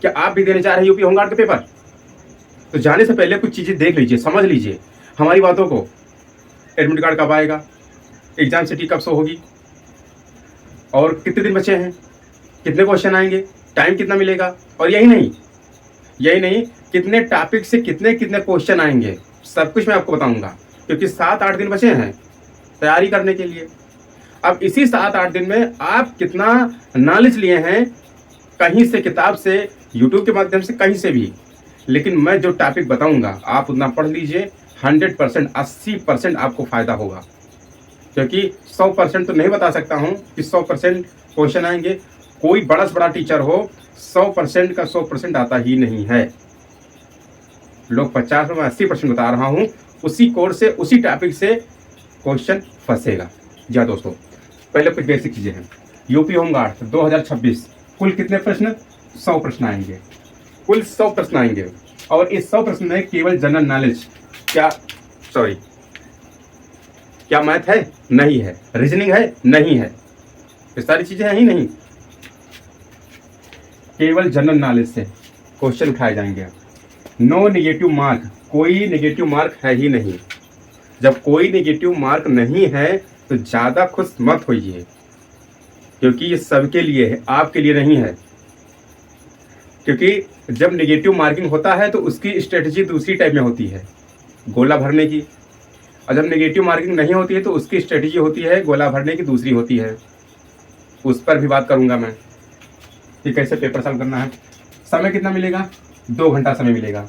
क्या आप भी देने जा रहे हैं यूपी होमगार्ड के पेपर? तो जाने से पहले कुछ चीज़ें देख लीजिए, समझ लीजिए हमारी बातों को। एडमिट कार्ड कब आएगा, एग्जाम सिटी कब शो होगी, और कितने दिन बचे हैं, कितने क्वेश्चन आएंगे, टाइम कितना मिलेगा, और यही नहीं कितने टॉपिक से कितने कितने क्वेश्चन आएंगे, सब कुछ मैं आपको बताऊंगा। क्योंकि 7-8 दिन बचे हैं तैयारी करने के लिए। अब इसी 7-8 दिन में आप कितना नॉलेज लिए हैं, कहीं से, किताब से, यूट्यूब के माध्यम से, कहीं से भी। लेकिन मैं जो टॉपिक बताऊंगा आप उतना पढ़ लीजिए, 100%, 80% आपको फायदा होगा। क्योंकि 100% तो नहीं बता सकता हूं कि 100% क्वेश्चन आएंगे। कोई बड़ा से बड़ा टीचर हो, 100% का 100% आता ही नहीं है। लोग 50 में 80% बता रहा हूं, उसी कोर्स से, उसी टॉपिक से क्वेश्चन फंसेगा। जी हाँ दोस्तों, पहले कुछ बेसिक चीजें हैं। यूपी होमगार्ड 2026 कुल कितने प्रश्न? 100 प्रश्न आएंगे, कुल 100 प्रश्न आएंगे। और इस 100 प्रश्न में केवल जनरल नॉलेज, क्या मैथ है? नहीं है। रीजनिंग है? नहीं है। ये सारी चीजें हैं ही नहीं। केवल जनरल नॉलेज से क्वेश्चन उठाए जाएंगे। नो नेगेटिव मार्क, कोई नेगेटिव मार्क है ही नहीं। जब कोई नेगेटिव मार्क नहीं है तो ज्यादा खुश मत होइए, क्योंकि ये सबके लिए है, आपके लिए नहीं है। क्योंकि जब नेगेटिव मार्किंग होता है तो उसकी स्ट्रेटजी दूसरी टाइप में होती है, गोला भरने की। और जब नेगेटिव मार्किंग नहीं होती है तो उसकी स्ट्रेटजी होती है गोला भरने की, दूसरी होती है। उस पर भी बात करूंगा मैं कि कैसे पेपर सॉल्व करना है। समय कितना मिलेगा? 2 घंटा समय मिलेगा।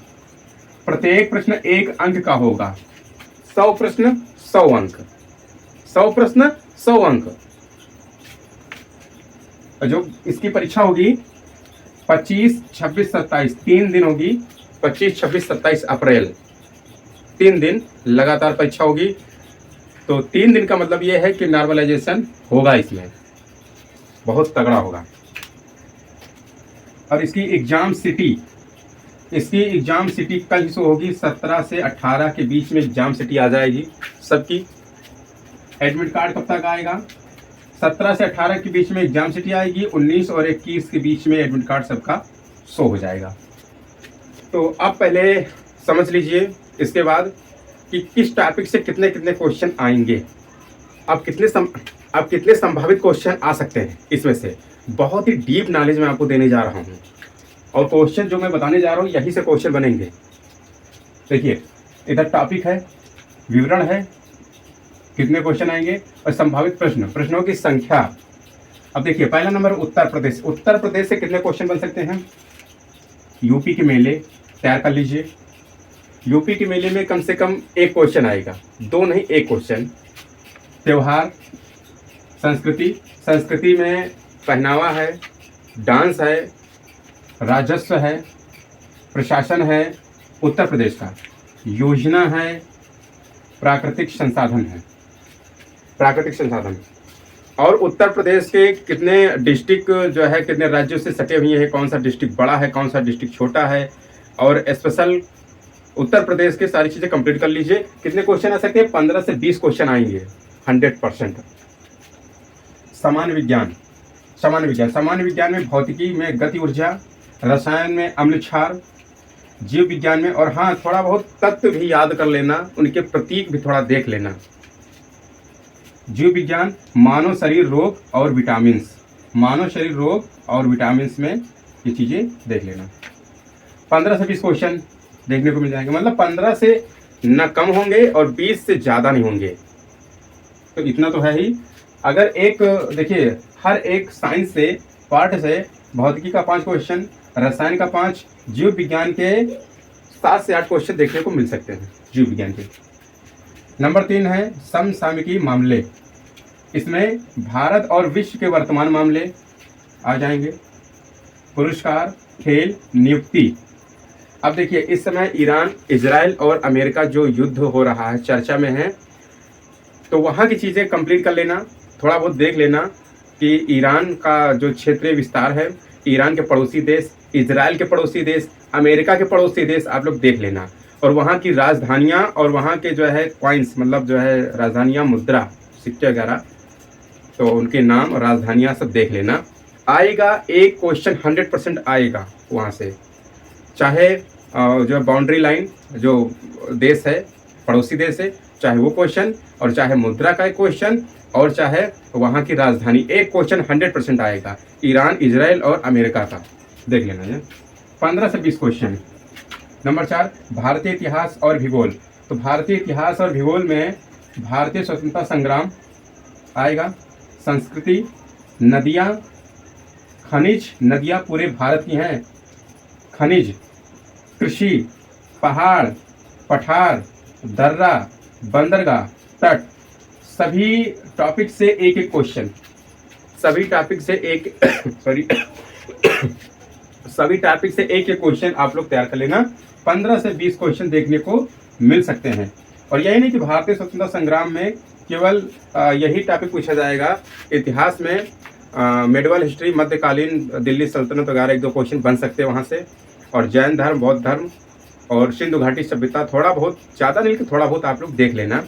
प्रत्येक प्रश्न 1 अंक का होगा। 100 प्रश्न 100 अंक, 100 प्रश्न 100 अंक। जो इसकी परीक्षा होगी 25, 26, 27, 3 दिन होगी। 25, 26, 27 अप्रैल, 3 दिन लगातार परीक्षा होगी। तो 3 दिन का मतलब यह है कि नॉर्मलाइजेशन होगा, इसमें बहुत तगड़ा होगा। और इसकी एग्जाम सिटी कल शुरू होगी। 17 से 18 के बीच में एग्जाम सिटी आ जाएगी सबकी। एडमिट कार्ड कब तक आएगा? 17 से 18 के बीच में एग्जाम सिटी आएगी। 19 और 21 के बीच में एडमिट कार्ड सबका शो हो जाएगा। तो आप पहले समझ लीजिए इसके बाद कि किस टॉपिक से कितने कितने क्वेश्चन आएंगे। आप कितने संभावित क्वेश्चन आ सकते हैं इसमें से। बहुत ही डीप नॉलेज मैं आपको देने जा रहा हूँ, और क्वेश्चन जो मैं बताने जा रहा हूँ यहीं से क्वेश्चन बनेंगे। देखिए, इधर टॉपिक है, विवरण है, कितने क्वेश्चन आएंगे, और संभावित प्रश्नों की संख्या। अब देखिए, पहला नंबर उत्तर प्रदेश। उत्तर प्रदेश से कितने क्वेश्चन बन सकते हैं? यूपी के मेले तैयार कर लीजिए। यूपी के मेले में कम से कम 1 क्वेश्चन आएगा, 2 नहीं 1 क्वेश्चन। त्योहार, संस्कृति में पहनावा है, डांस है, राजस्व है, प्रशासन है, उत्तर प्रदेश का योजना है, प्राकृतिक संसाधन। और उत्तर प्रदेश के कितने डिस्ट्रिक्ट जो है, कितने राज्यों से सटे हुए हैं, कौन सा डिस्ट्रिक्ट बड़ा है, कौन सा डिस्ट्रिक्ट छोटा है, और स्पेशल उत्तर प्रदेश के सारी चीज़ें कंप्लीट कर लीजिए। कितने क्वेश्चन आ सकते हैं? 15 से 20 क्वेश्चन आएंगे, 100%। सामान्य विज्ञान में भौतिकी में गति ऊर्जा, रसायन में अम्ल क्षार, जीव विज्ञान में, और हाँ, थोड़ा बहुत तत्व भी याद कर लेना, उनके प्रतीक भी थोड़ा देख लेना। जीव विज्ञान, मानव शरीर रोग और विटामिन्स में ये चीज़ें देख लेना। 15 से 20 क्वेश्चन देखने को मिल जाएंगे। मतलब 15 से न कम होंगे और 20 से ज़्यादा नहीं होंगे। तो इतना तो है ही। अगर एक देखिए, हर एक साइंस से पार्ट से भौतिकी का 5 क्वेश्चन, रसायन का 5, जीव विज्ञान के 7 से 8 क्वेश्चन देखने को मिल सकते हैं जीव विज्ञान के। नंबर 3 है समसामयिकी मामले। इसमें भारत और विश्व के वर्तमान मामले आ जाएंगे। पुरस्कार, खेल, नियुक्ति। अब देखिए, इस समय ईरान, इजराइल और अमेरिका जो युद्ध हो रहा है, चर्चा में है, तो वहाँ की चीज़ें कंप्लीट कर लेना, थोड़ा बहुत देख लेना कि ईरान का जो क्षेत्रीय विस्तार है, ईरान के पड़ोसी देश, इजराइल के पड़ोसी देश, अमेरिका के पड़ोसी देश आप लोग देख लेना। और वहाँ की राजधानियाँ और वहाँ के जो है कॉइन्स, मतलब जो है राजधानियाँ, मुद्रा, सिक्के वगैरह, तो उनके नाम और राजधानियाँ सब देख लेना। आएगा, एक क्वेश्चन 100% आएगा वहाँ से, चाहे जो बाउंड्री लाइन जो देश है, पड़ोसी देश है, चाहे वो क्वेश्चन, और चाहे मुद्रा का क्वेश्चन, और चाहे वहाँ की राजधानी, एक क्वेश्चन 100% आएगा, ईरान, इजराइल और अमेरिका का। देख लेना है 15 से 20 क्वेश्चन। नंबर 4, भारतीय इतिहास और भूगोल। तो भारतीय इतिहास और भूगोल में भारतीय स्वतंत्रता संग्राम आएगा, संस्कृति, नदियाँ, खनिज, नदियाँ पूरे भारत की हैं, खनिज, कृषि, पहाड़, पठार, दर्रा, बंदरगाह, तट, सभी टॉपिक से एक एक क्वेश्चन, सभी टॉपिक से एक सॉरी सभी टॉपिक से एक एक क्वेश्चन आप लोग तैयार कर लेना। 15 से 20 क्वेश्चन देखने को मिल सकते हैं। और यही नहीं कि भारतीय स्वतंत्रता संग्राम में केवल यही टॉपिक पूछा जाएगा, इतिहास में मेडिवल हिस्ट्री, मध्यकालीन दिल्ली सल्तनत वगैरह 1-2 क्वेश्चन बन सकते हैं वहाँ से, और जैन धर्म, बौद्ध धर्म और सिंधु घाटी सभ्यता, थोड़ा बहुत, ज़्यादा नहीं कि थोड़ा बहुत आप लोग देख लेना।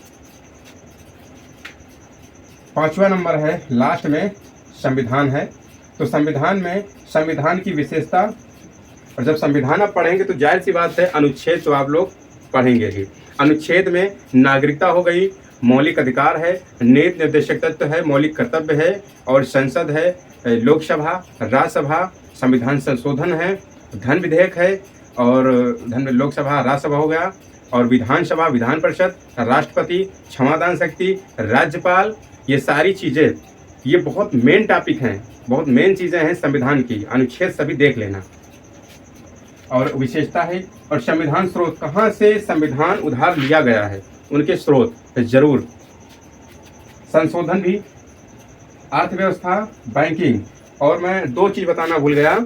5वां नंबर है लास्ट में, संविधान है। तो संविधान में संविधान की विशेषता, और जब संविधान आप पढ़ेंगे तो जाहिर सी बात है अनुच्छेद तो आप लोग पढ़ेंगे ही। अनुच्छेद में नागरिकता हो गई, मौलिक अधिकार है, नीति निर्देशक तत्व है, मौलिक कर्तव्य है, और संसद है, लोकसभा, राज्यसभा, संविधान संशोधन है, धन विधेयक है, और धन लोकसभा राज्यसभा हो गया, और विधानसभा, विधान परिषद, राष्ट्रपति, क्षमादान शक्ति, राज्यपाल, ये सारी चीज़ें, ये बहुत मेन टॉपिक हैं, बहुत मेन चीज़ें हैं संविधान की। अनुच्छेद सभी देख लेना। और विशेषता है, और संविधान स्रोत, कहाँ से संविधान उधार लिया गया है, उनके स्रोत जरूर। संशोधन भी, अर्थव्यवस्था, बैंकिंग, और मैं 2 चीज़ बताना भूल गया,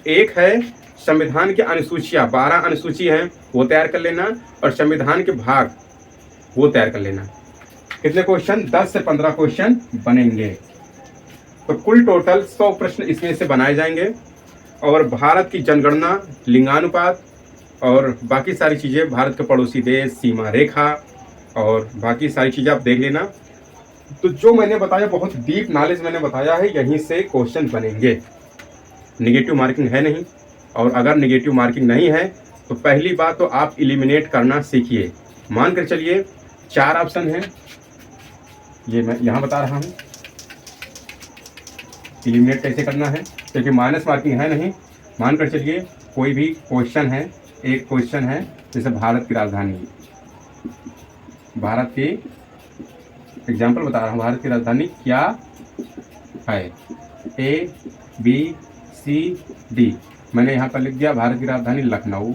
एक है संविधान की अनुसूचियाँ, 12 अनुसूची हैं, वो तैयार कर लेना, और संविधान के भाग वो तैयार कर लेना। कितने क्वेश्चन? 10 से 15 क्वेश्चन बनेंगे। तो कुल टोटल 100 प्रश्न इसमें से बनाए जाएंगे, और भारत की जनगणना, लिंगानुपात और बाकी सारी चीज़ें, भारत के पड़ोसी देश, सीमा रेखा और बाकी सारी चीज़ें आप देख लेना। तो जो मैंने बताया बहुत डीप नॉलेज मैंने बताया है, यहीं से क्वेश्चन बनेंगे। निगेटिव मार्किंग है नहीं, और अगर निगेटिव मार्किंग नहीं है तो पहली बात तो आप एलिमिनेट करना सीखिए। मान कर चलिए 4 ऑप्शन हैं, ये मैं यहाँ बता रहा हूँ एलिमिनेट कैसे करना है, क्योंकि माइनस मार्किंग है नहीं। मान कर चलिए कोई भी क्वेश्चन है, एक क्वेश्चन है जैसे भारत की राजधानी, भारत की एग्जाम्पल बता रहा हूँ, भारत की राजधानी क्या है, A, B, C, D। मैंने यहाँ पर लिख दिया भारत की राजधानी लखनऊ,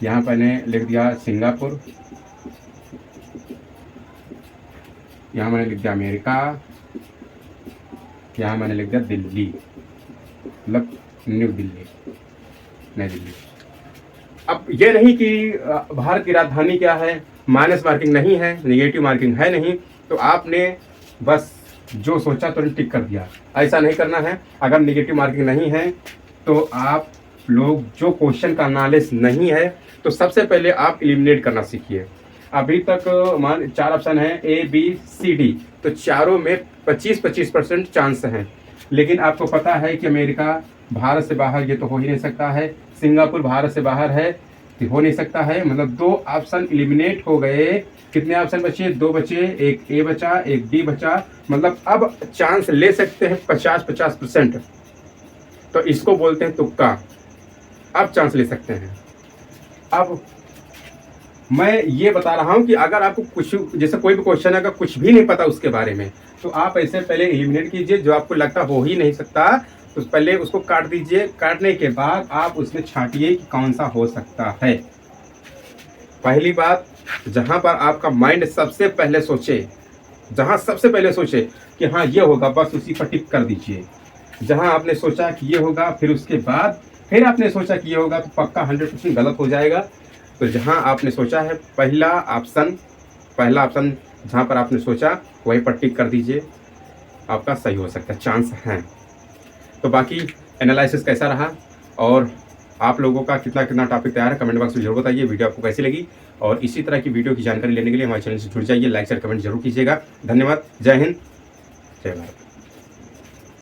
यहाँ पर मैंने लिख दिया सिंगापुर, यहाँ मैंने लिख दिया अमेरिका, यहाँ मैंने लिख दिया दिल्ली, मतलब न्यू दिल्ली, नई दिल्ली। अब ये नहीं कि भारत की राजधानी क्या है, माइनस मार्किंग नहीं है, निगेटिव मार्किंग है नहीं, तो आपने बस जो सोचा तुरंत टिक कर दिया, ऐसा नहीं करना है। अगर निगेटिव मार्किंग नहीं है तो आप लोग जो क्वेश्चन का नॉलेज नहीं है तो सबसे पहले आप एलिमिनेट करना सीखिए। अभी तक 4 ऑप्शन है A, B, C, D, तो चारों में 25-25% चांस हैं, लेकिन आपको पता है कि अमेरिका भारत से बाहर, ये तो हो ही नहीं सकता है, सिंगापुर भारत से बाहर है, तो हो नहीं सकता है, मतलब 2 ऑप्शन एलिमिनेट हो गए। कितने ऑप्शन बचे? 2 बचे, एक A बचा, एक D बचा, मतलब अब चांस ले सकते हैं 50-50%, तो इसको बोलते हैं तुक्का। अब चांस ले सकते हैं। अब मैं ये बता रहा हूँ कि अगर आपको कुछ, जैसे कोई भी क्वेश्चन अगर कुछ भी नहीं पता उसके बारे में, तो आप ऐसे पहले एलिमिनेट कीजिए, जो आपको लगता हो ही नहीं सकता तो पहले उसको काट दीजिए। काटने के बाद आप उसमें छांटिए कि कौन सा हो सकता है। पहली बात, जहाँ पर आपका माइंड सबसे पहले सोचे, जहाँ सबसे पहले सोचे कि हाँ ये होगा, बस उसी पर टिक कर दीजिए। जहाँ आपने सोचा कि ये होगा, फिर उसके बाद फिर आपने सोचा कि ये होगा, तो पक्का 100% गलत हो जाएगा। तो जहाँ आपने सोचा है पहला ऑप्शन जहाँ पर आपने सोचा वहीं पर टिक कर दीजिए, आपका सही हो सकता है, चांस हैं। तो बाकी एनालिसिस कैसा रहा और आप लोगों का कितना टॉपिक तैयार है, कमेंट बॉक्स में जरूर बताइए। वीडियो आपको कैसी लगी, और इसी तरह की वीडियो की जानकारी लेने के लिए हमारे चैनल से जुड़ जाइए, लाइक शेयर कमेंट जरूर कीजिएगा। धन्यवाद। जय हिंद, जय भारत।